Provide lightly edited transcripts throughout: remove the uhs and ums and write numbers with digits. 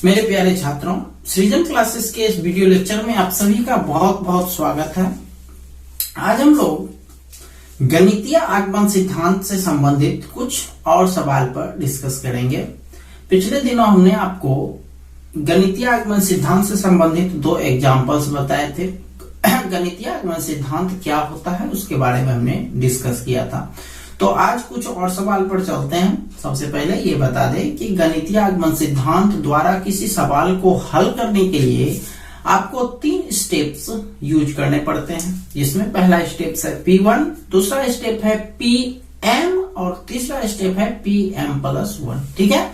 मेरे प्यारे छात्रों, सृजन क्लासेस के इस वीडियो लेक्चर में आप सभी का बहुत बहुत स्वागत है। आज हम लोग गणितीय आगमन सिद्धांत से संबंधित कुछ और सवाल पर डिस्कस करेंगे। पिछले दिनों हमने आपको गणितीय आगमन सिद्धांत से संबंधित दो एग्जाम्पल्स बताए थे। गणितीय आगमन सिद्धांत क्या होता है उसके बारे में हमने डिस्कस किया था। तो आज कुछ और सवाल पर चलते हैं। सबसे पहले ये बता दें कि गणितीय आगमन सिद्धांत द्वारा किसी सवाल को हल करने के लिए आपको 3 स्टेप्स यूज करने पड़ते हैं, जिसमें पहला स्टेप है P1, दूसरा स्टेप है PM और तीसरा स्टेप है PM+1। ठीक है,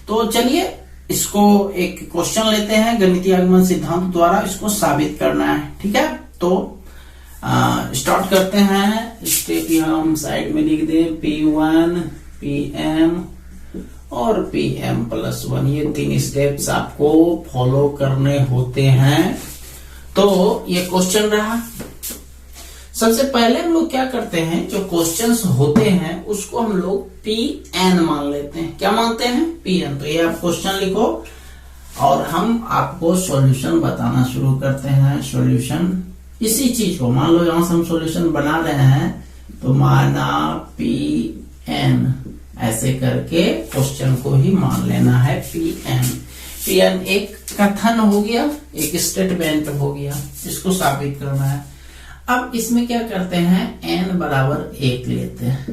तो चलिए इसको एक क्वेश्चन लेते हैं। गणितीय आगमन सिद्धांत द्वारा इसको साबित करना है। ठीक है, तो स्टार्ट करते हैं। स्टेप हम साइड में लिख दें P1, PM और PM+1। ये 3 स्टेप्स आपको फॉलो करने होते हैं। तो ये क्वेश्चन रहा। सबसे पहले हम लोग क्या करते हैं, जो क्वेश्चंस होते हैं उसको हम लोग Pn मान लेते हैं। क्या मानते हैं? Pn। तो ये आप क्वेश्चन लिखो और हम आपको सॉल्यूशन बताना शुरू करते हैं। सॉल्यूशन इसी चीज को मान लो, यहां से हम सॉल्यूशन बना रहे हैं तो माना Pn, ऐसे करके क्वेश्चन को ही मान लेना है Pn। Pn एक कथन हो गया, एक स्टेटमेंट हो गया, इसको साबित करना है। अब इसमें क्या करते हैं, n बराबर 1 लेते हैं।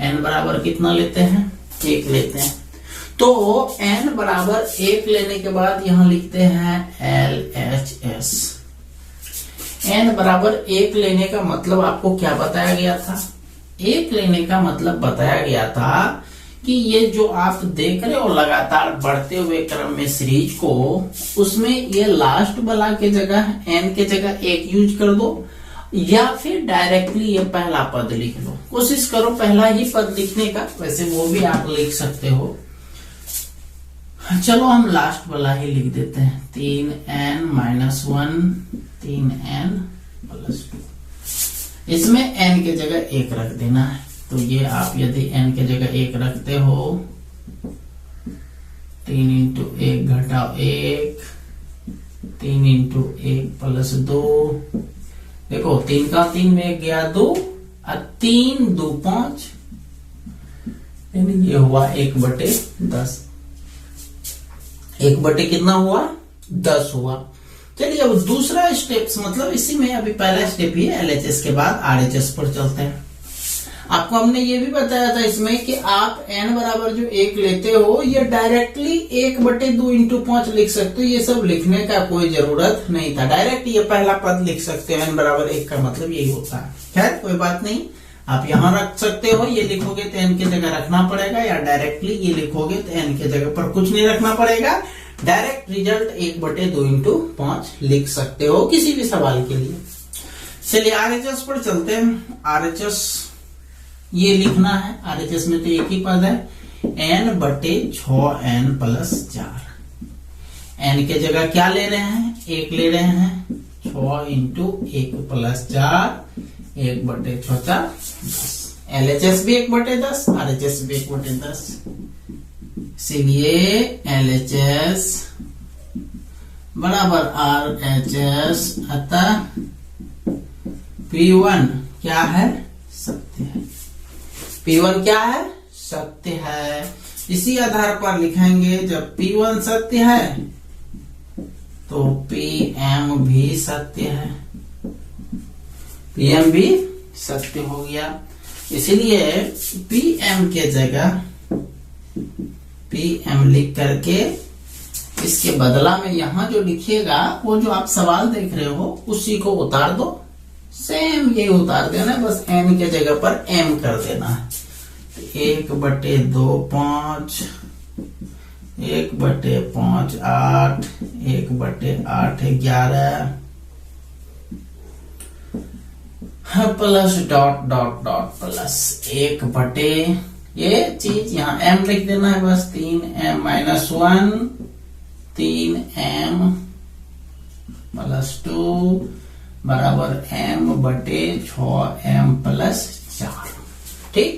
n बराबर कितना लेते हैं? 1 लेते हैं। तो n बराबर 1 लेने के बाद यहां लिखते हैं LHS। n बराबर 1 लेने का मतलब आपको क्या बताया गया था? 1 लेने का मतलब बताया गया था कि ये जो आप देख रहे हो लगातार बढ़ते हुए क्रम में सीरीज को, उसमें ये लास्ट वाला के जगह n के जगह 1 यूज कर दो, या फिर डायरेक्टली ये पहला पद लिख लो। कोशिश करो पहला ही पद लिखने का, वैसे वो भी आप लिख सकते हो। चलो हम लास्ट वाला ही लिख देते हैं, 3n-1 3n+2। इसमें n के जगह 1 रख देना है। तो ये आप यदि n के जगह 1 रखते हो, 3 × 1 घटाओ 1, 3 × 1+2। देखो 3 का 3 में 1 गया 2 और 3 2 5, ये हुआ 1/10। 1/, कितना हुआ? 10 हुआ। चलिए अब दूसरा स्टेप्स, मतलब इसी में अभी पहला स्टेप ही है, LHS के बाद RHS पर चलते हैं। आपको हमने ये भी बताया था इसमें कि आप n बराबर जो 1 लेते हो, ये डायरेक्टली 1/2 × 5 लिख सकते हो। ये सब लिखने का कोई जरूरत नहीं था, डायरेक्ट ये पहला पद लिख सकते हो। n बराबर 1 का मतलब यही होता है। खैर कोई बात नहीं, आप यहां रख सकते हो। ये लिखोगे तो n की जगह रखना पड़ेगा, या डायरेक्टली ये लिखोगे तो n की जगह पर कुछ नहीं रखना पड़ेगा। डायरेक्ट रिजल्ट 1/2 × 5 लिख सकते हो किसी भी सवाल के लिए। चलिए RHS पर चलते हैं। RHS ये लिखना है। RHS में तो एक ही पद है, n/6n+4। n के जगह क्या ले रहे हैं? 1 ले रहे हैं। 6 × 1+4, 1/6 10। LHS भी 1/10, RHS भी 1/10। इसीलिए LHS बराबर RHS, अतः P1 क्या है? सत्य है। P1 क्या है? सत्य है। इसी आधार पर लिखेंगे, जब P1 सत्य है तो PM भी सत्य है। PM भी सत्य हो गया। इसलिए PM के जगह PM लिख करके इसके बदला में यहां जो लिखिएगा, वो जो आप सवाल देख रहे हो उसी को उतार दो। सेम ये उतार देना, बस n के जगह पर m कर देना है। 1/2 5, 1/5 8, 1/8 11, प्लस डॉट प्लस 1/, ये चीज यहाँ m लिख देना है बस। 3m-1 3m+2 बराबर m/6m+4। ठीक,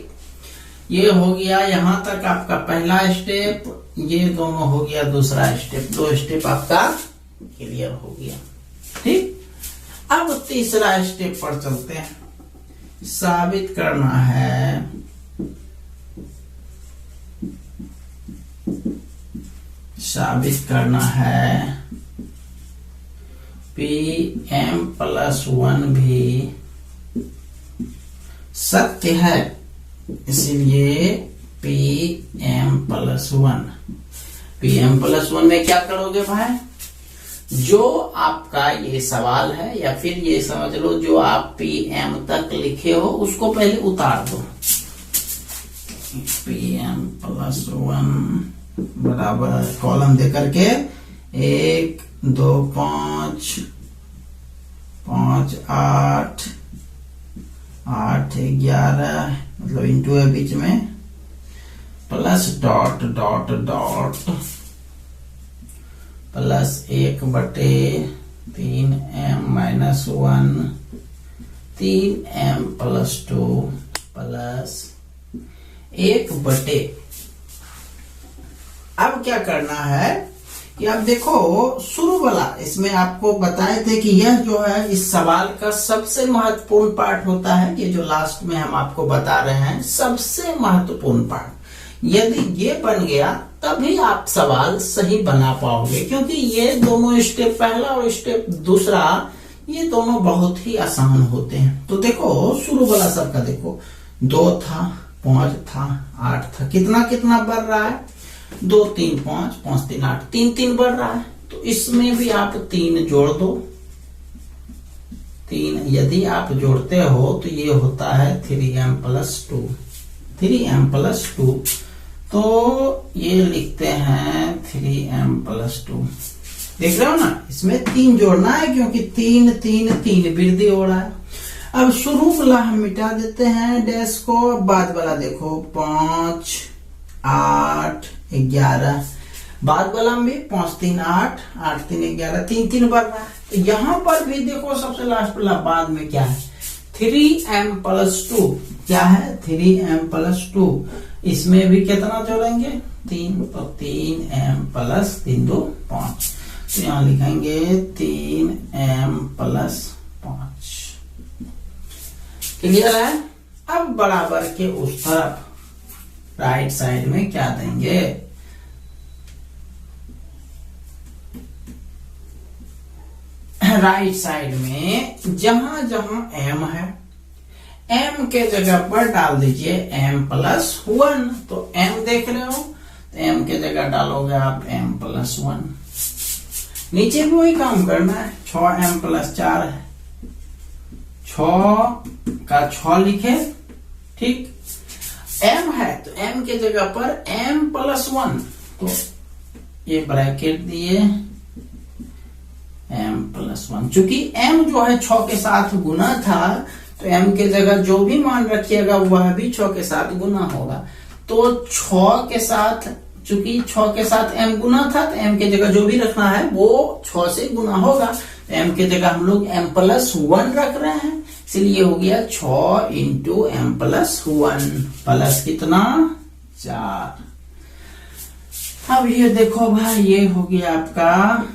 ये हो गया यहां तक आपका पहला स्टेप, ये दोनों हो गया दूसरा स्टेप, 2 स्टेप आपका क्लियर हो गया। ठीक, अब तीसरा स्टेप पर चलते हैं। साबित करना है Pm+1 भी सत्य है, इसलिए Pm+1 में क्या करोगे भाई, जो आपका ये सवाल है या फिर ये समझ लो जो आप Pm तक लिखे हो उसको पहले उतार दो। Pm+1 बराबर कॉलम दे करके 1 2 5 5 8 8 11 मतलब इंटू है बीच में, plus dot dot dot plus 1/3m-1 3m+2 plus 1/। अब क्या करना है कि आप देखो शुरू वाला, इसमें आपको बताए थे कि यह जो है इस सवाल का सबसे महत्वपूर्ण पार्ट होता है। ये जो लास्ट में हम आपको बता रहे हैं सबसे महत्वपूर्ण पार्ट, यदि ये बन गया तभी आप सवाल सही बना पाओगे, क्योंकि ये दोनों स्टेप, पहला और स्टेप दूसरा, ये दोनों बहुत ही आसान होते हैं। तो देखो शुरू वाला सबका देखो, 2 था, 5 था, 8 था, कितना कितना बढ़ रहा है, 2 3 5 5 3 8, 3 3 बढ़ रहा है। तो इसमें भी आप 3 जोड़ दो, 3 यदि आप जोड़ते हो तो ये होता है 3m+2, 3m+2। तो ये लिखते हैं 3m+2, देख रहे हो ना, इसमें 3 जोड़ना है क्योंकि 3 3 3 वृद्धि हो रहा है। अब शुरू वाला हम मिटा देते हैं डैश को, बाद वाला देखो 5 8 11, बाद वाला में भी 5 3 8 8 3 11, 3 3 बढ़ रहा है। तो यहां पर भी देखो सबसे लास्ट वाला बाद में क्या है, 3m+2, क्या है 3m+2, इसमें भी कितना जोड़ेंगे 3, तो 3m+3 2 5, तो यहां लिखेंगे 3m+5। क्लियर है। अब बराबर के उस तरफ राइट साइड में क्या देंगे, राइट साइड में जहां जहां m है, m के जगह पर डाल दीजिए m+1। तो m देख रहे हो, तो m के जगह डालोगे आप m+1। नीचे भी वही काम करना है, 6m+4 है, 6 का 6 लिखे, ठीक, m है तो m के जगह पर m+1, तो ये ब्रैकेट दिए m+1। चूंकि m जो है 6 के साथ गुना था, तो m के जगह जो भी मान रखिएगा वह भी 6 के साथ गुना होगा। तो 6 के साथ, चूंकि 6 के साथ m गुना था, तो m के जगह जो भी रखना है वो 6 से गुना होगा। तो m के जगह हम लोग m+1 रख रहे हैं, इसलिए हो गया 6 × m+1 प्लस कितना 4। अब ये देखो भाई, ये हो गया आपका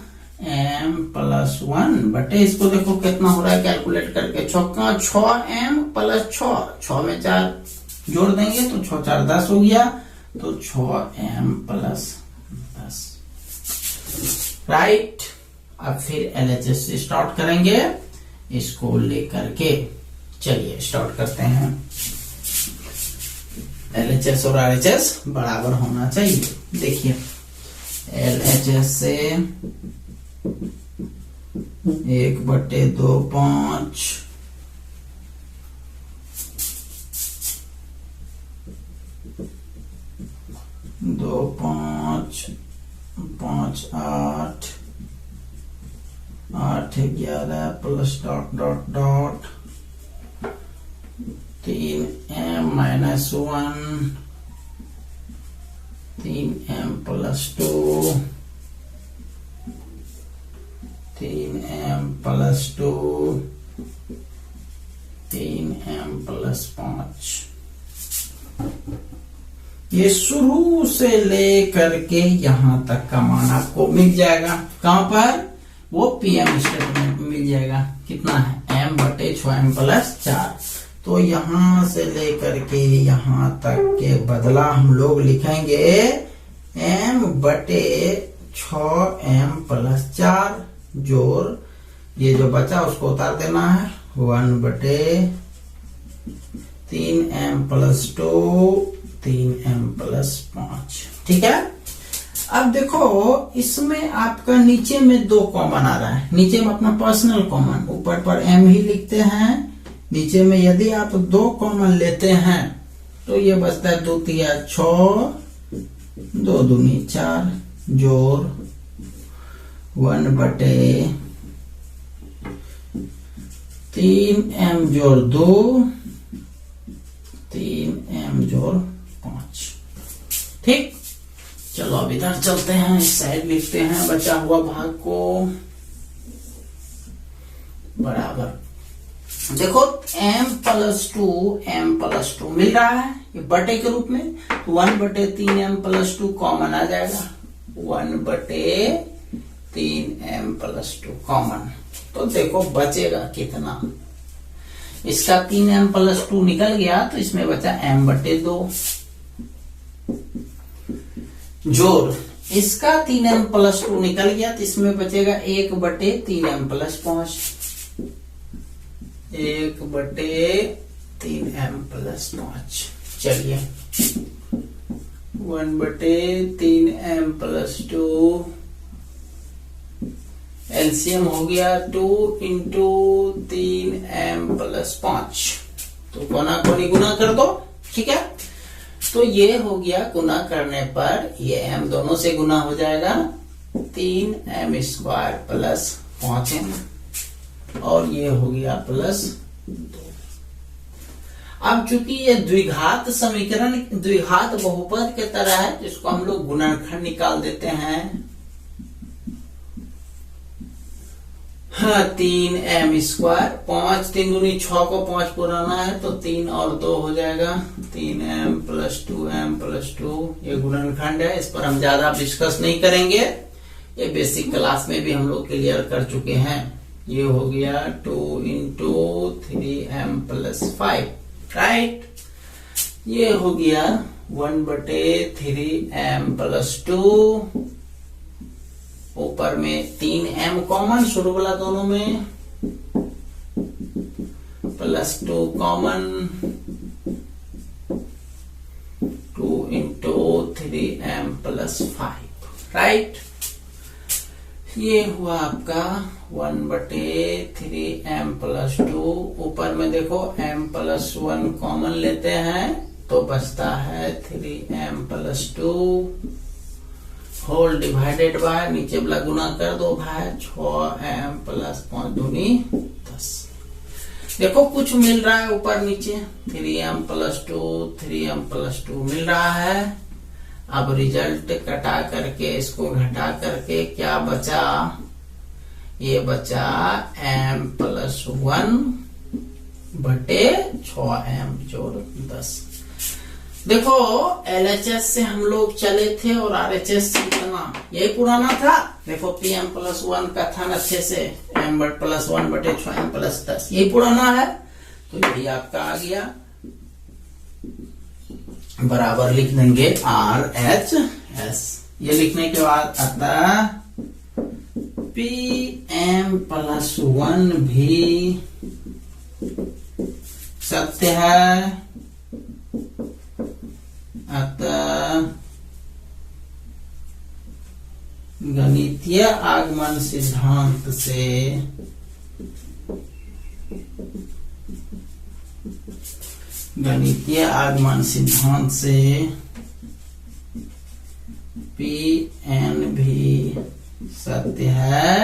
m+1 बटे, इसको देखो कितना हो रहा है कैलकुलेट करके, 6m+6, 6 में 4 जोड़ देंगे तो 6 4 10 हो गया, तो 6m+10, राइट। अब फिर LHS से स्टार्ट करेंगे, इसको लेकर के चलिए स्टार्ट करते हैं। LHS और RHS बराबर होना चाहिए। देखिए LHS से 1/2 5 5 8 8 11 plus dot dot dot 3m-1 3m+2 3m+2 3m+5। ये शुरू से लेकर के यहां तक का मान आपको मिल जाएगा। कहां पर? वो पीएम स्टेटमेंट में मिल जाएगा। कितना है? m/6m+4। तो यहां से लेकर के यहां तक के बदला हम लोग लिखेंगे m/6m+4 जोड़ ये जो बचा उसको उतार देना है 1/3m+2 3m+5। ठीक है। अब देखो इसमें आपका नीचे में 2 कॉमन आ रहा है। नीचे में अपना पर्सनल कॉमन, ऊपर पर m ही लिखते हैं। नीचे में यदि आप 2 कॉमन लेते हैं तो ये बचता है 2 तिया 6 2 दूनी 4 जोड़ 1/3m जोड़ 2 3m जोड़ 5। ठीक। चलो अब इधर चलते हैं, इस साइड लिखते हैं बचा हुआ भाग को बराबर। देखो m+2 मिल रहा है ये बटे के रूप में, 1/3m+2 कॉमन आ जाएगा 1/3m+2 कॉमन। तो देखो बचेगा कितना? इसका 3m+2 निकल गया तो इसमें बचा m/2 जोड़ इसका 3m+2 निकल गया तो इसमें बचेगा 1/3m+5 1/3m+5। चलिए 1/3m+2 एलसीएम हो गया 2 × 3m+5। तो कोना कोनी गुना कर दो। ठीक है। तो ये हो गया गुना करने पर ये m दोनों से गुना हो जाएगा 3m² + 5m और ये हो गया +2। अब चूंकि ये द्विघात समीकरण द्विघात बहुपद के तरह है तो इसको हम लोग गुणनखंड निकाल देते हैं। हाँ 3m², 5 3 दूनी 6 को 5 पुराना है तो 3 और 2 हो जाएगा 3m+2m+2। ये गुणनखंड है, इस पर हम ज्यादा डिस्कस नहीं करेंगे, ये बेसिक क्लास में भी हम लोग क्लियर कर चुके हैं। ये हो गया 2 × 3m+5 राइट। ये हो गया 1/3m+2 ऊपर में 3m कॉमन शुरू वाला दोनों में +2 कॉमन 2 × 3m+5 राइट। ये हुआ आपका 1/3m+2। ऊपर में देखो m+1 कॉमन लेते हैं तो बचता है 3m+2 होल डिवाइडेड बाय नीचे वाला गुना कर दो भाई 6m+5 दूनी 10। देखो कुछ मिल रहा है ऊपर नीचे 3m+2 मिल रहा है। अब रिजल्ट कटा करके इसको घटा करके क्या बचा? ये बचा m+1/6m जोड़ 10। देखो एलएचएस से हम लोग चले थे और आरएचएस से कितना यही पुराना था। देखो pm+1 का था अच्छे से m+1/6m+10 यही पुराना है तो यही आपका आ गया। बराबर लिख देंगे RHS। ये लिखने के बाद आता pm+1 भी सत्य है अतः गणितीय आगमन सिद्धांत से Pn भी सत्य है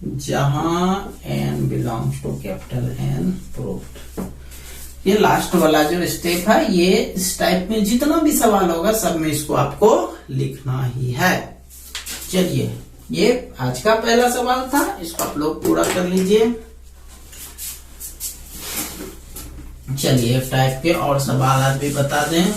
जहां n belongs to capital N proved. ये लास्ट वाला जो स्टेप है ये इस टाइप में जितना भी सवाल होगा सब में इसको आपको लिखना ही है। चलिए ये आज का पहला सवाल था, इसको आप लोग पूरा कर लीजिए। चलिए एक टाइप के और सवाल आज भी बता दें।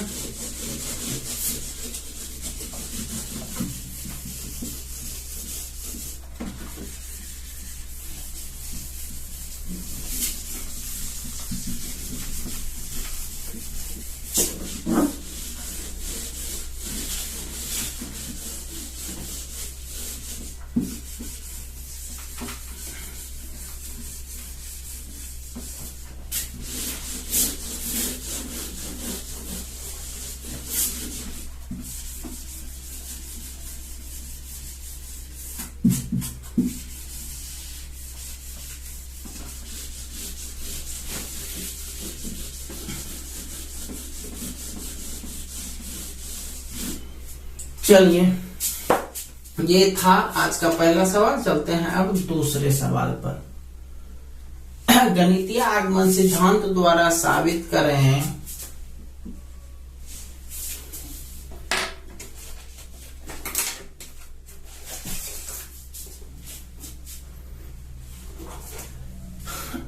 चलिए, ये था आज का पहला सवाल। चलते हैं अब दूसरे सवाल पर। गणितीय आगमन सिद्धांत द्वारा साबित करें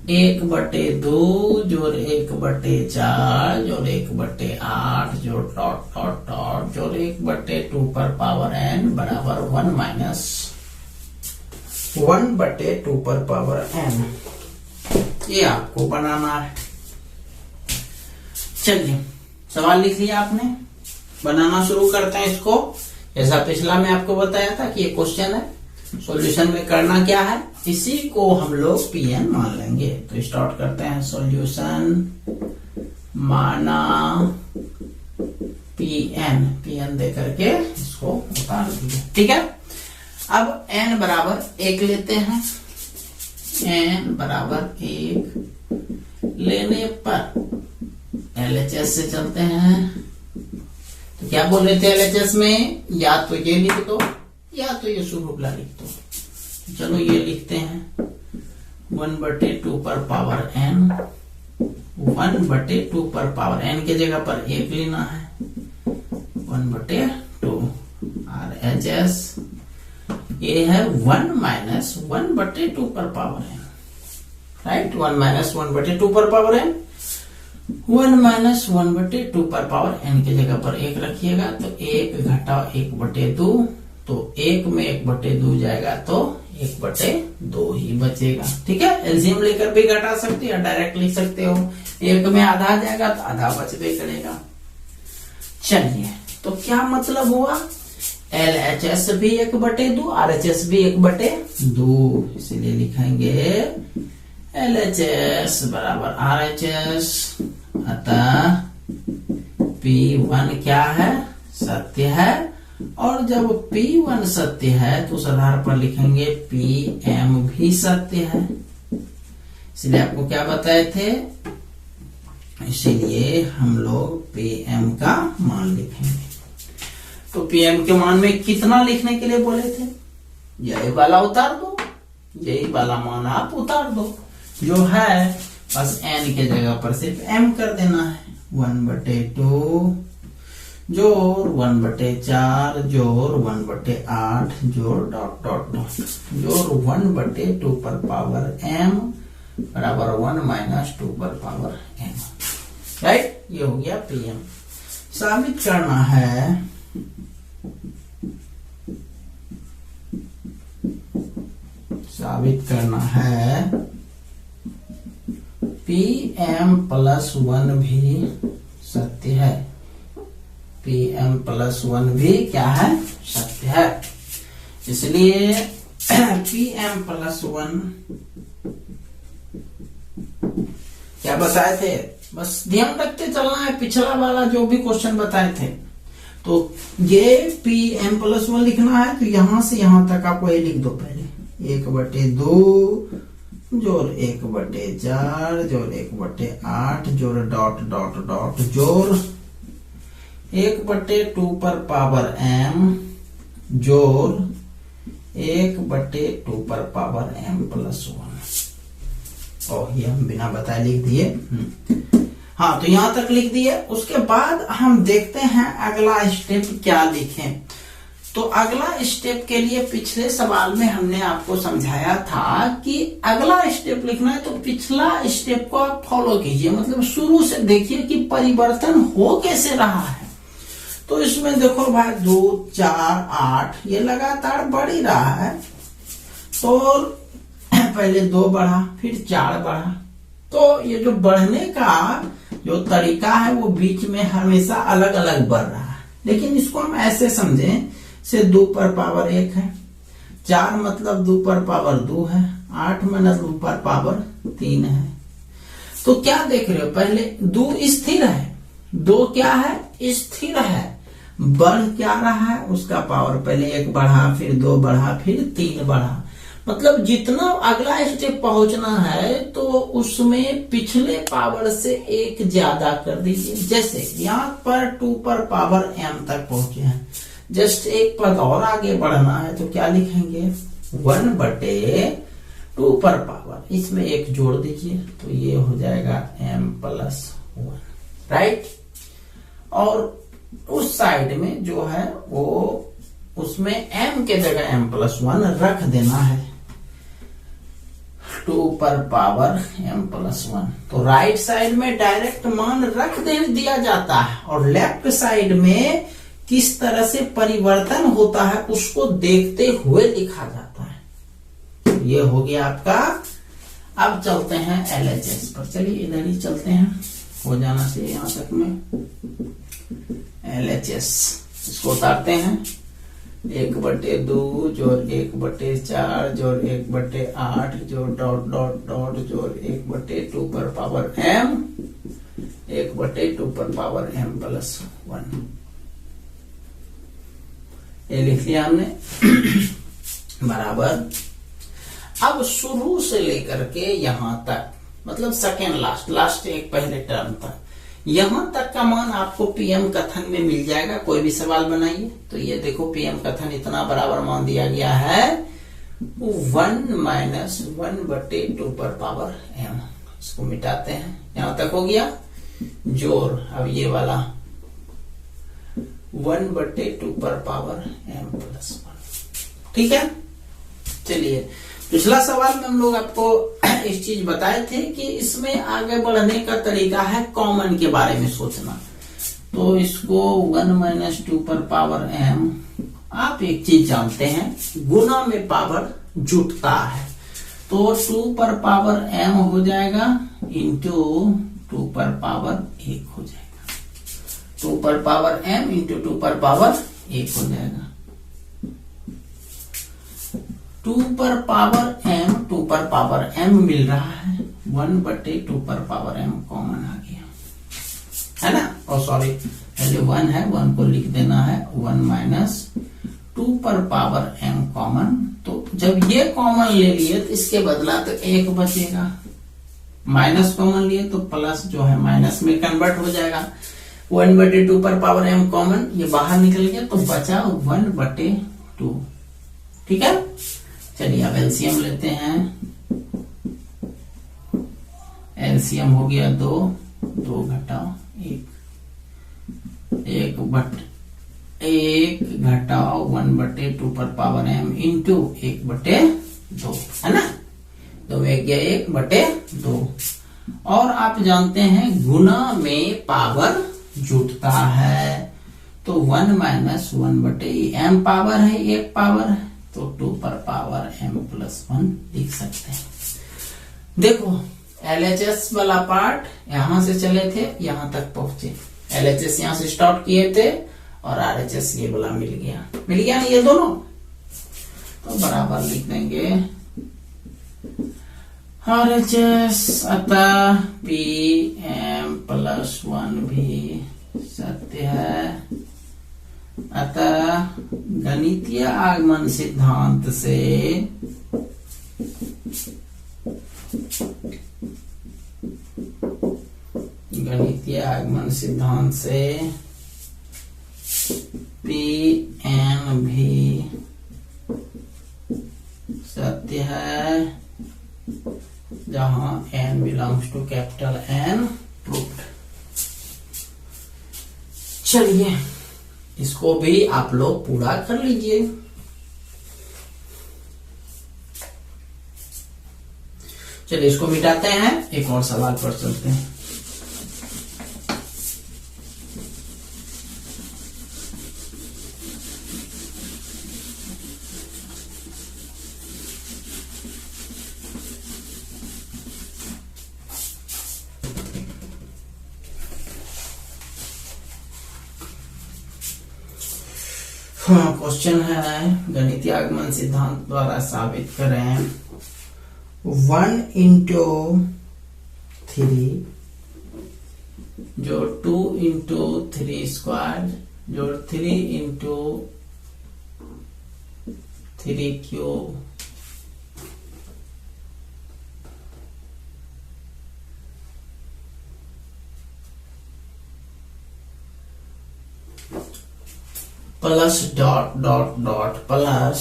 एक बटे दो जोड़ एक बटे चार जोड़ एक बटे आठ जोड़ डॉट डॉट डॉट जोड़ एक बटे टू पर पावर एन बराबर 1 माइनस 1 बटे 2 पर पावर एन। ये आपको बनाना है। चलिए, सवाल लिख लिया आपने, बनाना शुरू करते हैं इसको। जैसा पिछला में आपको बताया था कि ये क्वेश्चन है, सॉल्यूशन में करना क्या है, इसी को हम लोग पीएन मान लेंगे। तो स्टार्ट करते हैं। सॉल्यूशन माना पीएन दे करके इसको उतार दीजिए। ठीक है, अब एन बराबर 1 लेते हैं। एन बराबर 1 लेने पर एलएचएस से चलते हैं। तो क्या बोल रहे थे एलएचएस में, या तो ये लिख दो या तो ये शुरुला लिख दो। चलो ये लिखते हैं 1 बटे 2 पर पावर एन। 1 बटे 2 पर पावर एन के जगह पर 1 लेना है। 1 बटे 2 आर एच एस, ये है 1 माइनस 1 बटे 2 पर पावर एन। राइट, 1 माइनस 1 बटे 2 पर पावर एन। 1 माइनस 1 बटे 2 पर पावर एन के जगह पर 1 रखिएगा। तो 1 घटा 1 बटे 2, तो 1 में 1 बटे 2 जाएगा तो 1 बटे 2 ही बचेगा। ठीक है, एलसीएम लेकर भी घटा सकते हो, डायरेक्ट लिख सकते हो। 1 में आधा आ जाएगा तो आधा बचबे करेगा। चलिए, तो क्या मतलब हुआ, एलएचएस भी 1 बटे 2, आरएचएस भी 1 बटे 2, इसलिए लिखेंगे एलएचएस बराबर आरएचएस। अतः P1 क्या है, सत्य है। और जब P1 सत्य है तो उस आधार पर लिखेंगे PM भी सत्य है। इसलिए आपको क्या बताए थे, इसीलिए हम लोग PM का मान लिखेंगे। तो PM के मान में कितना लिखने के लिए बोले थे, यही वाला उतार दो, यही वाला मान आप उतार दो। जो है बस n के जगह पर सिर्फ m कर देना है। 1 बटे 2 जोड़ 1 बटे 4 जोड़ 1 बटे 8 जोड़ डॉट डॉट डॉट जोड़ 1 बटे 2 पर पावर m बराबर 1 माइनस 2 पर पावर m। राइट, ये हो गया PM। साबित करना है PM प्लस 1 भी सत्य है। PM प्लस 1 भी क्या है, सत्य है। इसलिए PM प्लस 1 क्या बताए थे, बस ध्यान रखते चलना है, पिछला वाला जो भी क्वेश्चन बताए थे। तो ये PM प्लस 1 लिखना है, तो यहां से यहां तक आपको ये लिख दो पहले। 1 बटे 2 जोड़ 1 बटे 4 जोड़ 1 बटे 8 जोड़ डॉट डॉट डॉट जोड़ 1 बटे 2 पर पावर m जोड़ 1 बटे 2 पर पावर m प्लस 1। और ये हम बिना बताए लिख दिए। हाँ, तो यहां तक लिख दिए। उसके बाद हम देखते हैं अगला स्टेप क्या लिखें। तो अगला स्टेप के लिए पिछले सवाल में हमने आपको समझाया था कि अगला स्टेप लिखना है तो पिछला स्टेप को आप फॉलो कीजिए, मतलब शुरू से देखिए कि परिवर्तन हो कैसे रहा है। तो इसमें देखो भाई 2 4 8 ये लगातार बढ़ ही रहा है। तो पहले 2 बढ़ा, फिर 4 बढ़ा। तो ये जो बढ़ने का जो तरीका है वो बीच में हमेशा अलग अलग बढ़ रहा है। लेकिन इसको हम ऐसे समझें से 2 पर पावर 1 है, 4 मतलब 2 पर पावर 2 है, 8 मतलब 2 पर पावर 3 है। तो क्या देख रहे हो, पहले 2 स्थिर है, 2 क्या है, स्थिर है। बढ़ क्या रहा है, उसका पावर पहले 1 बढ़ा, फिर 2 बढ़ा, फिर 3 बढ़ा। मतलब जितना अगला स्टेप पहुंचना है तो उसमें पिछले पावर से 1 ज्यादा कर दीजिए। जैसे यहाँ पर 2 पर पावर m तक पहुंचे हैं, जस्ट 1 पद और आगे बढ़ना है तो क्या लिखेंगे, 1/2 पर पावर, इसमें 1 जोड़ दीजिए तो ये हो जाएगा m+1, राइट। और उस साइड में जो है वो उसमें m के जगह m+1 रख देना है, 2 पर पावर m+1। तो राइट साइड में डायरेक्ट मान रख दिया जाता है और लेफ्ट साइड में किस तरह से परिवर्तन होता है उसको देखते हुए लिखा जाता है। ये हो गया आपका। अब चलते हैं LHS पर, चलिए इधर ही चलते हैं, हो जाना चाहिए यहां तक में। LHS इसको उतारते हैं, 1/2 जोड़ 1/4 जोड़ 1/8 जोड़ डॉट डॉट डॉट जोड़ 1/2 पर पावर m, 1/2 पर पावर m+1। ये लिख लिया हमने बराबर। अब शुरू से लेकर के यहां तक, मतलब सेकेंड लास्ट एक पहले टर्म तक, यहां तक का मान आपको पीएम कथन में मिल जाएगा। कोई भी सवाल बनाइए तो ये देखो पीएम कथन इतना बराबर मान दिया गया है 1 - 1/2 पर पावर m। इसको मिटाते हैं, यहां तक हो गया जोड़। अब ये वाला 1/2 पर पावर m+1, ठीक है। चलिए पिछला सवाल में हम लोग आपको इस चीज बताए थे कि इसमें आगे बढ़ने का तरीका है कॉमन के बारे में सोचना। तो इसको 1 - 2 पर पावर m, आप एक चीज जानते हैं गुना में पावर जुटता है, तो 2 पर पावर m हो जाएगा इंटू 2 पर पावर 1 हो जाएगा। 2 पर पावर m इंटू 2 पर पावर 1 हो जाएगा। 2 पर पावर m, 2 पर पावर m मिल रहा है, 1/2 पर पावर m कॉमन आ गया है ना। और सॉरी पहले 1 है, 1 को लिख देना है, 1 - 2 पर पावर m कॉमन। तो जब ये कॉमन ले लिए तो इसके बदला तो 1 बचेगा, माइनस कॉमन लिए तो प्लस जो है माइनस में कन्वर्ट हो जाएगा। 1/2 पर पावर m कॉमन, ये बाहर निकल गया तो बचा 1/2, ठीक है। चलिए अब एलसीएम लेते हैं। एलसीएम हो गया 2, 2 घटाओ 1, 1 घटाओ 1/2 पर पावर m इंटू 1/2, है ना। तो एक गया 1/2। और आप जानते हैं गुना में पावर जुटता है, तो 1 - 1/m पावर है, 1 पावर है, तो 2 पर पावर m+1 लिख सकते हैं। देखो LHS वाला पार्ट यहां से चले थे, यहां तक पहुंचे। LHS यहां से स्टार्ट किए थे और RHS ये वाला मिल गया ना ये दोनों, तो बराबर लिख देंगे RHS, अतः pm+1 भी सत्य है। अतः गणितीय आगमन सिद्धांत से Pn भी सत्य है, जहां n belongs to capital N proved. चलिए इसको भी आप लोग पूरा कर लीजिए। चलिए इसको मिटाते हैं, एक और सवाल पर चलते हैं। क्वेश्चन है गणितीय आगमन सिद्धांत द्वारा साबित करें 1 × 3 जो 2 × 3² जोड़ 3 into 3 cube plus dot dot dot plus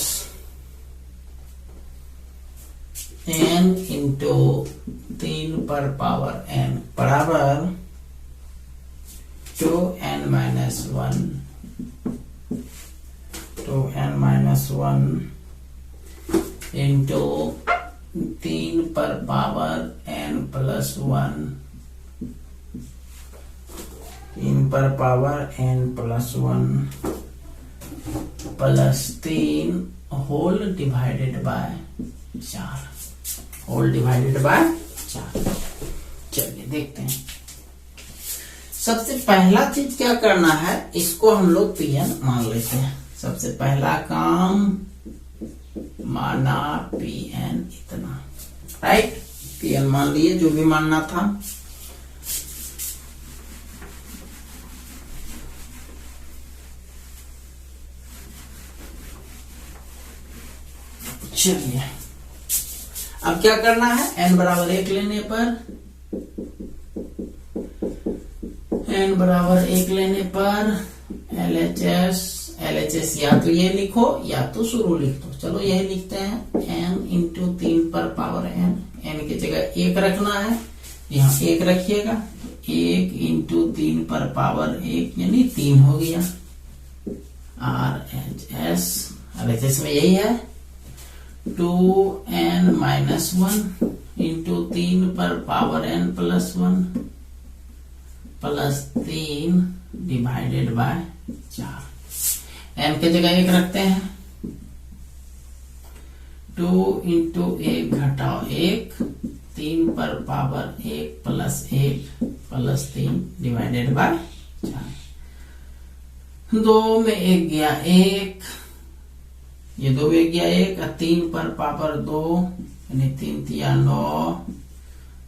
n into 3 पर पावर n बराबर 2n माइनस 1 इंटू 3 पर पावर n प्लस 1 3 पर power n plus 1 plus 3 whole divided by 4 whole divided by 4। चलिए देखते हैं। सबसे पहला चीज क्या करना है, इसको हम लोग Pn मान लेते हैं। सबसे पहला काम माना Pn इतना, राइट। Pn मान लिए, जो भी मानना था। चलिए अब क्या करना है, n बराबर 1 लेने पर LHS या तो ये लिखो या तो शुरू लिख दो। चलो यही लिखते हैं, n इंटू 3 पर पावर n की जगह 1 रखना है, यहाँ 1 रखिएगा। 1 इंटू 3 पर पावर 1 यानी 3 हो गया। RHS में यही है, 2n माइनस 1 इंटू 3 पर power n plus 1 plus 3 divided by 4। n की जगह 1 रखते हैं, 2 इंटू 1 घटाओ 1, 3 पर पावर 1 प्लस 3 डिवाइडेड बाय 4। 2 में 1 गया 1, ये 2 में 1 गया 1, 3 पर पावर 2 यानी 3 तिया 9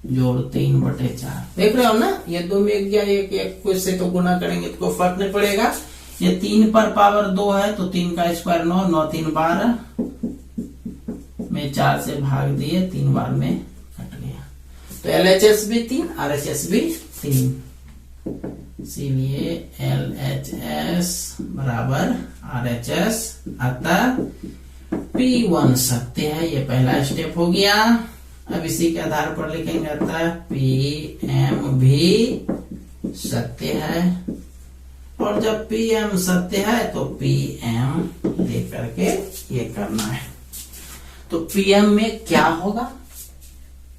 जोड़ 3 बटे 4। देख रहे हो ना, ये 2 में 1 गया 1 को इससे तो गुना करेंगे तो कोई फर्क नहीं पड़ेगा। ये 3 पर पावर 2 है तो 3 का स्क्वायर 9, 9 3 12 में 4 से भाग दिए, 3 बार में कट गया। तो LHS भी 3, RHS भी 3, इसीलिए LHS बराबर RHS। अतः P1 सत्य है, ये पहला स्टेप हो गया। अब इसी के आधार पर लिखेंगे, अतः PM भी सत्य है। और जब PM सत्य है तो PM लेकर के ये करना है। तो PM में क्या होगा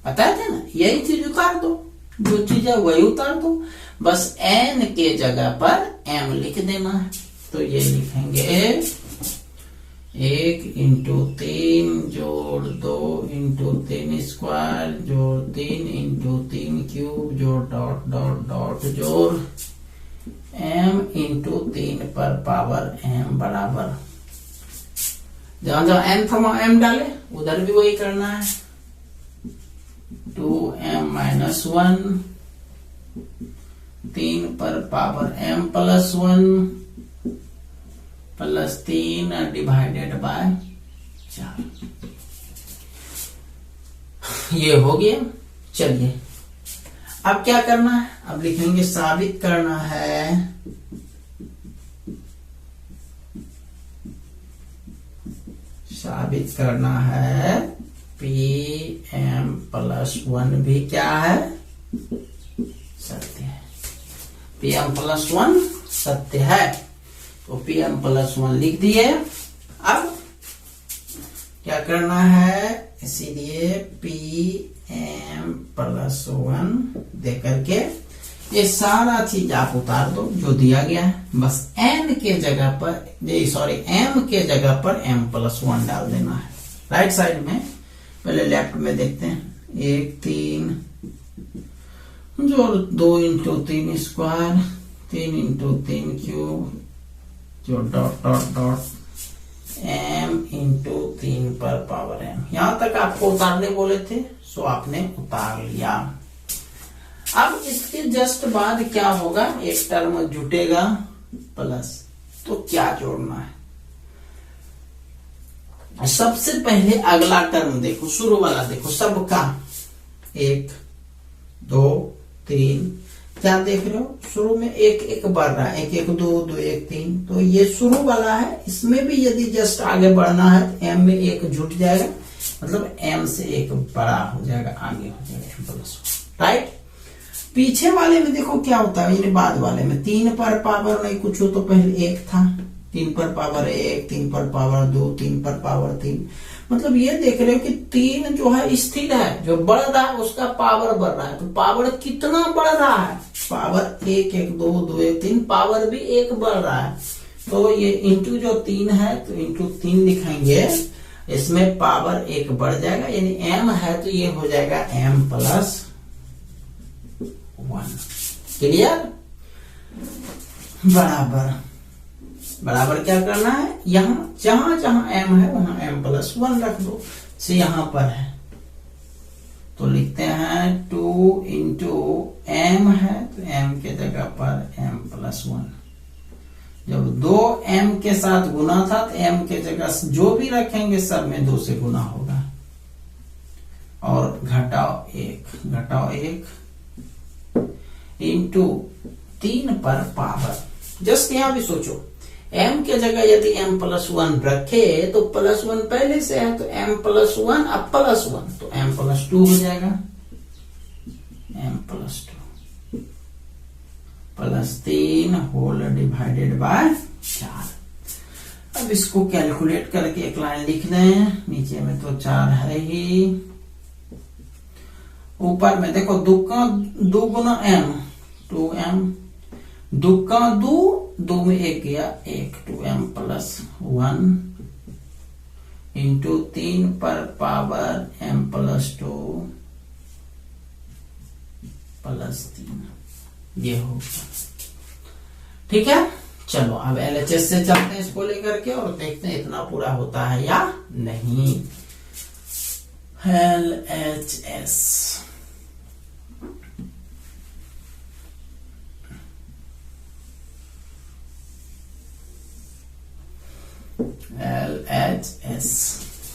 पता है ना, यही चीज उतार दो, जो चीज है वही उतार दो, बस n के जगह पर m लिख देना है। तो ये लिखेंगे 1 इंटू 3 जोड़ 2 इंटू 3 स्क्वायर जोड़ 3 इंटू 3 क्यूब जोड़ डॉट डॉट डॉट जोड़ m इंटू 3 पर पावर m बराबर, जहां जहां n था वहां m डाले, उधर भी वही करना है। 2m माइनस 1 3 पर power m plus 1 plus 3 divided by 4। ये हो गया। चलिए अब क्या करना है, अब लिखेंगे साबित करना है PM प्लस 1 भी क्या है, सत्य है। PM प्लस 1 सत्य है, तो PM प्लस 1 लिख दिए। अब क्या करना है, इसीलिए PM प्लस 1 दे करके ये सारा चीज आप उतार दो जो दिया गया है, बस n के जगह पर m के जगह पर m प्लस 1 डाल देना है। राइट साइड में पहले लेफ्ट में देखते हैं, 1 3 जोड़ 2 इंटू 3 स्क्वायर 3 इंटू 3 क्यूब जो dot dot dot m into 3 पर पावर m। यहां तक आपको उतारने बोले थे, सो आपने उतार लिया। अब इसके जस्ट बाद क्या होगा, एक टर्म जुटेगा प्लस, तो क्या जोड़ना है? सबसे पहले अगला टर्म देखो, शुरू वाला देखो, सबका 1 2 3, क्या देख रहे हो? शुरू में 1 1 बढ़ रहा है, 1 1 2 2 1 3, तो ये शुरू वाला है। इसमें भी यदि जस्ट आगे बढ़ना है तो m में 1 जुट जाएगा, मतलब m से 1 बड़ा हो जाएगा, आगे हो जाएगा m+1, राइट। पीछे वाले में देखो क्या होता है, यानी बाद वाले में 3 पर पावर नहीं कुछ हो तो पहले 1 था, 3 पर पावर 1, 3 पर पावर 2, 3 पर पावर 3, मतलब ये देख रहे हो कि 3 जो है स्थिर है, जो बढ़ रहा है उसका पावर बढ़ रहा है। तो पावर कितना बढ़ रहा है? पावर 1 1 2 2 1 3, पावर भी 1 बढ़ रहा है। तो ये इंटू जो 3 है तो इंटू 3 लिखेंगे, इसमें पावर 1 बढ़ जाएगा, यानी m है तो ये हो जाएगा m+1। क्लियर? बराबर बराबर क्या करना है, यहां जहां जहां m है वहां m+1 रख दो। से यहां पर है तो लिखते हैं 2 इंटू m है तो m के जगह पर m+1। जब 2m के साथ गुना था तो m के जगह जो भी रखेंगे सब में 2 से गुना होगा, और घटाओ 1 इंटू 3 पर पावर। जस्ट यहां भी सोचो, m के जगह यदि m+1 रखे तो +1 पहले से है, तो m+1 अब +1 तो m+2 हो जाएगा, m+2 +3 होल डिवाइडेड बाय 4। अब इसको कैलकुलेट करके एक लाइन लिख दें, नीचे में तो 4 है ही, ऊपर में देखो 2 गुना m 2m, 2 का 2 में 1 गया 1, 2m+1 इंटू 3 पर पावर m+2 +3, ये होगा। ठीक है, चलो अब LHS से चलते हैं इसको लेकर के और देखते हैं इतना पूरा होता है या नहीं। LHS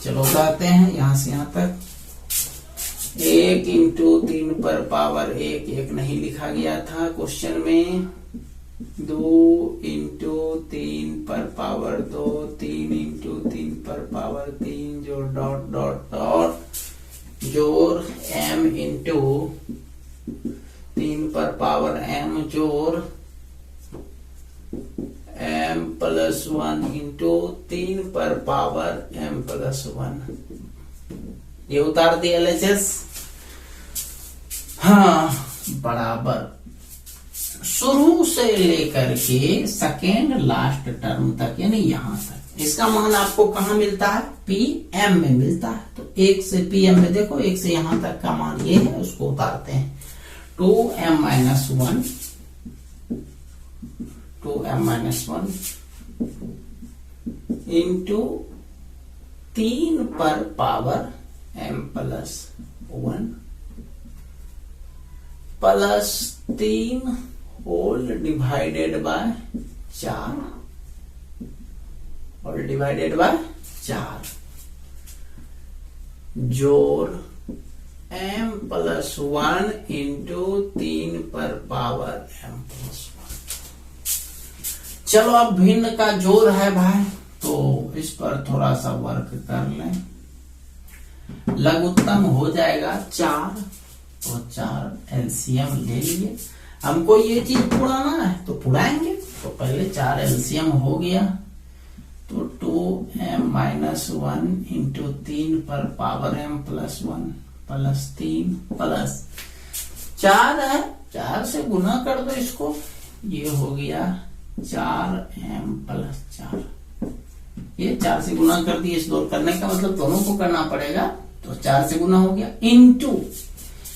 चलो उतारते हैं यहां से यहां तक। 1 इंटू 3 पर पावर 1 1 नहीं लिखा गया था क्वेश्चन में, 2 इंटू 3 पर पावर 2, 3 इंटू 3 पर पावर 3, जो डॉट डॉट डॉट जोर m इंटू 3 पर पावर m जोर m+1 इंटू 3 पर पावर m+1, ये उतार दिया LHS। हाँ, बराबर शुरू से लेकर के सेकेंड लास्ट टर्म तक, यानी यहां तक, इसका मान आपको कहां मिलता है? pm में मिलता है। तो 1 से pm में देखो, 1 से यहां तक का मान ये है, उसको उतारते हैं। 2m-1 इंटू 3 पर power m+1 +3 whole divided by 4, whole divided by 4 जोर m+1 इंटू 3 पर पावर m+1। चलो अब भिन्न का जोड़ है भाई, तो इस पर थोड़ा सा वर्क कर लें। लघुत्तम हो जाएगा 4, तो 4 LCM ले लिए। हमको ये चीज पुराना है तो पुराएंगे, तो पहले 4 LCM हो गया, तो 2m-1 इंटू 3 पर पावर m+1 +3 प्लस 4 है, 4 से गुना कर दो इसको, ये हो गया 4m+4। ये 4 से गुना कर दिए, इस दो करने का मतलब दोनों को करना पड़ेगा, तो 4 से गुना हो गया, इंटू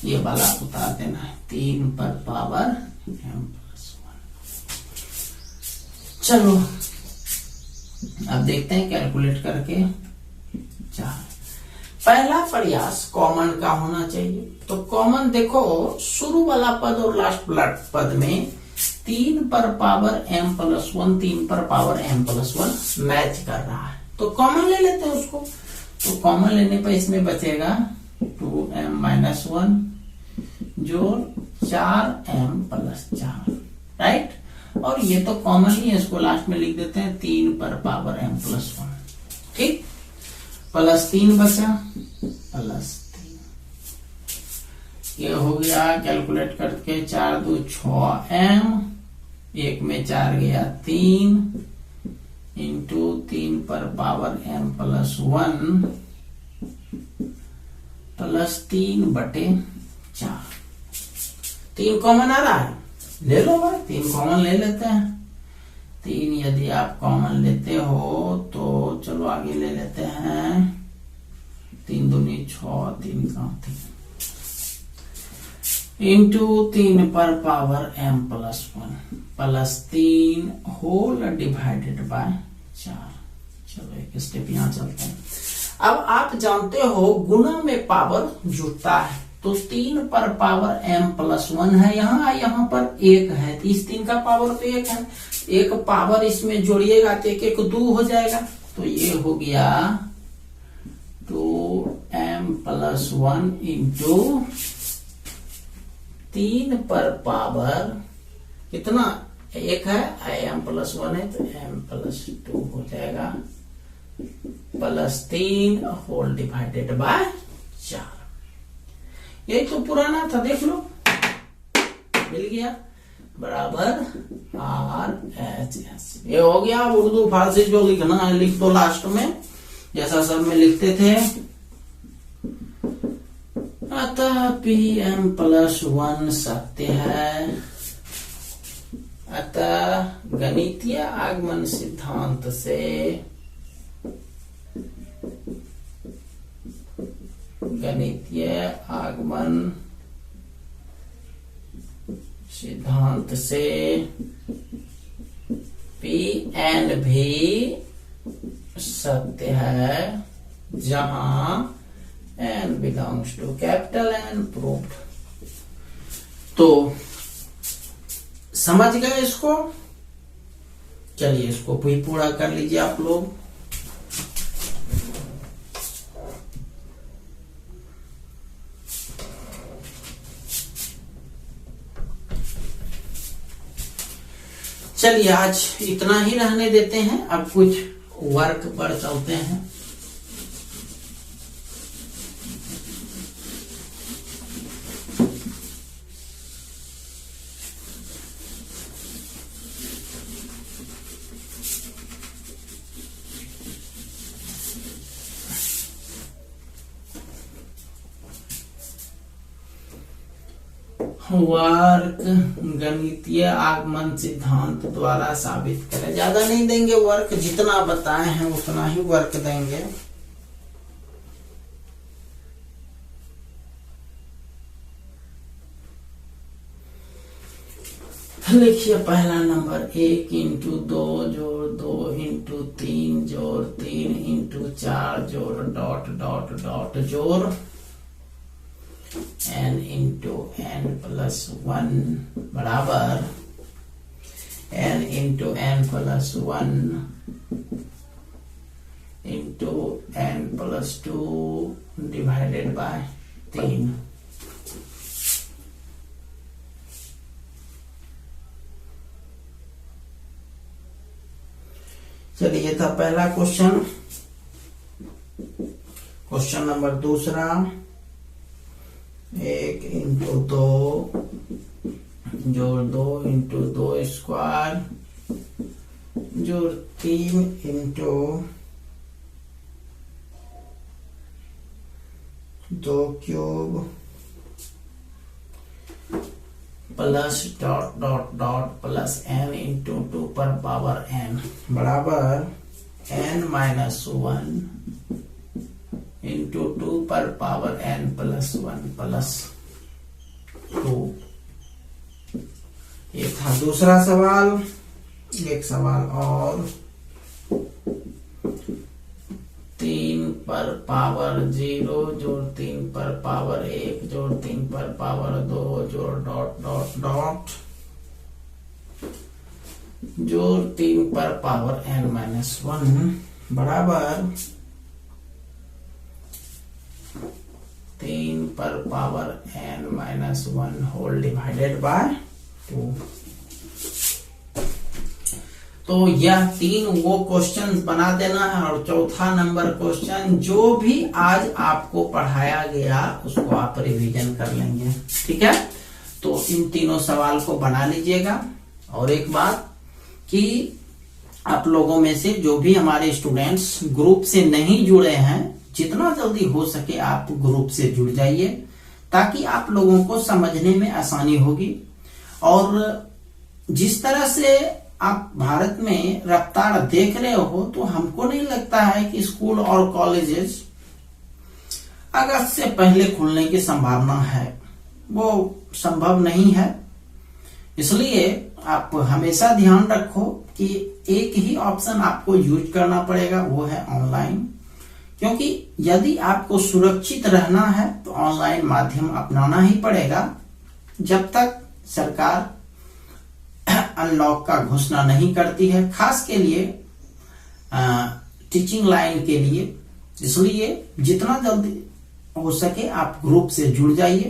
ये वाला उतार देना है 3 पर पावर m+1। चलो अब देखते हैं कैलकुलेट करके। 4 पहला प्रयास कॉमन का होना चाहिए, तो कॉमन देखो शुरू वाला पद और लास्ट पद में 3 पर पावर m प्लस 1, 3 पर पावर m प्लस 1 मैच कर रहा है। तो कॉमन ले लेते हैं उसको। तो कॉमन लेने पर इसमें बचेगा 2m माइनस 1 जोड़ 4m प्लस 4, राइट। और ये तो कॉमन ही है, इसको लास्ट में लिख देते हैं 3 पर पावर m प्लस 1, ठीक। प्लस 3 बचा, प्लस 3 ये हो गया। कैलकुलेट करके 4 2 6m, 1 में 4 गया 3 इंटू 3 पर पावर m प्लस 1 प्लस 3 बटे 4। 3 कॉमन आ रहा है, ले लो भाई, 3 कॉमन ले लेते हैं। 3 यदि आप कॉमन लेते हो तो चलो आगे ले लेते हैं। 3 दूनी 6, 3 का 3 इंटू 3 पर power m plus 1 plus 3 whole divided by 4। चलो एक स्टेप यहां चलते हैं। अब आप जानते हो गुणा में पावर जुड़ता है, तो 3 पर पावर m प्लस 1 है यहाँ पर 1 है, तो इस 3 का पावर तो 1 है, एक पावर इसमें जोड़िएगा तो 1 1 2 हो जाएगा। तो ये हो गया 2m प्लस 1 इंटू 3 पर पावर कितना 1 है, m प्लस 1 है तो m प्लस 2 हो जाएगा, प्लस 3 होल डिवाइडेड बाय 4। ये तो पुराना था, देख लो, मिल गया, बराबर RHS। ये हो गया। अब उर्दू फारसी जो लिखना है लिख दो लास्ट में, जैसा सब में लिखते थे। अतः Pm प्लस 1 सत्य है। अतः गणितीय आगमन सिद्धांत से Pn भी सत्य है जहां n belongs to capital N proved. तो समझ गए इसको? चलिए इसको भी पूरा कर लीजिए आप लोग। चलिए आज इतना ही रहने देते हैं, अब कुछ वर्क पर चलते हैं। वर्क गणितीय आगमन सिद्धांत द्वारा साबित करें। ज्यादा नहीं देंगे वर्क, जितना बताए हैं उतना ही वर्क देंगे। लिखिए पहला नंबर 1 इंटू 2 जोड़ 2 इंटू 3 जोड़ 3 इंटू 4 जोड़ डॉट डॉट डॉट जोड़ n इंटू n प्लस 1 बराबर n into n plus 1 into n plus 2 divided by 3। चलिए ये था पहला क्वेश्चन। क्वेश्चन नंबर दूसरा 1 इंटू 2 जोड़ 2 इंटू 2 स्क्वायर जोड़ 3 into 2 cube plus dot dot dot plus n into 2 पर पावर n बराबर n माइनस 1 इंटू 2 पर पावर n प्लस 1 प्लस 2। ये था दूसरा सवाल। एक सवाल और 3 पर पावर 0 जोड़ 3 पर पावर 1 जोड़ 3 पर पावर 2 जोड़ डॉट डॉट डॉट जो 3 पर पावर n-1 बराबर 3 पर power n-1 whole divided bye 2। तो यह 3 वो क्वेश्चन बना देना है, और चौथा नंबर क्वेश्चन जो भी आज आपको पढ़ाया गया उसको आप रिवीजन कर लेंगे। ठीक है, तो इन तीनों सवाल को बना लीजिएगा। और एक बात कि आप लोगों में से जो भी हमारे स्टूडेंट्स ग्रुप से नहीं जुड़े हैं, जितना जल्दी हो सके आप ग्रुप से जुड़ जाइए, ताकि आप लोगों को समझने में आसानी होगी। और जिस तरह से आप भारत में रफ्तार देख रहे हो, तो हमको नहीं लगता है कि स्कूल और कॉलेजेस अगस्त से पहले खुलने की संभावना है, वो संभव नहीं है। इसलिए आप हमेशा ध्यान रखो कि एक ही ऑप्शन आपको यूज करना पड़ेगा, वो है ऑनलाइन। क्योंकि यदि आपको सुरक्षित रहना है तो ऑनलाइन माध्यम अपनाना ही पड़ेगा, जब तक सरकार अनलॉक का घोषणा नहीं करती है, खास के लिए टीचिंग लाइन के लिए। इसलिए जितना जल्दी हो सके आप ग्रुप से जुड़ जाइए,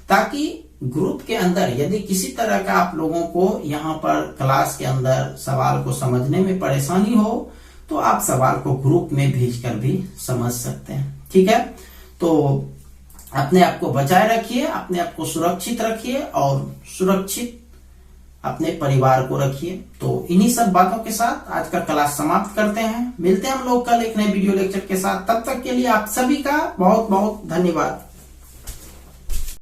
ताकि ग्रुप के अंदर यदि किसी तरह का आप लोगों को यहाँ पर क्लास के अंदर सवाल को समझने में परेशानी हो, तो आप सवाल को ग्रुप में भेजकर भी समझ सकते हैं। ठीक है, तो अपने आप को बचाए रखिए, अपने आप को सुरक्षित रखिए और सुरक्षित अपने परिवार को रखिए। तो इन्हीं सब बातों के साथ आज का क्लास समाप्त करते हैं। मिलते हैं हम लोग कल एक नए वीडियो लेक्चर के साथ। तब तक के लिए आप सभी का बहुत बहुत धन्यवाद।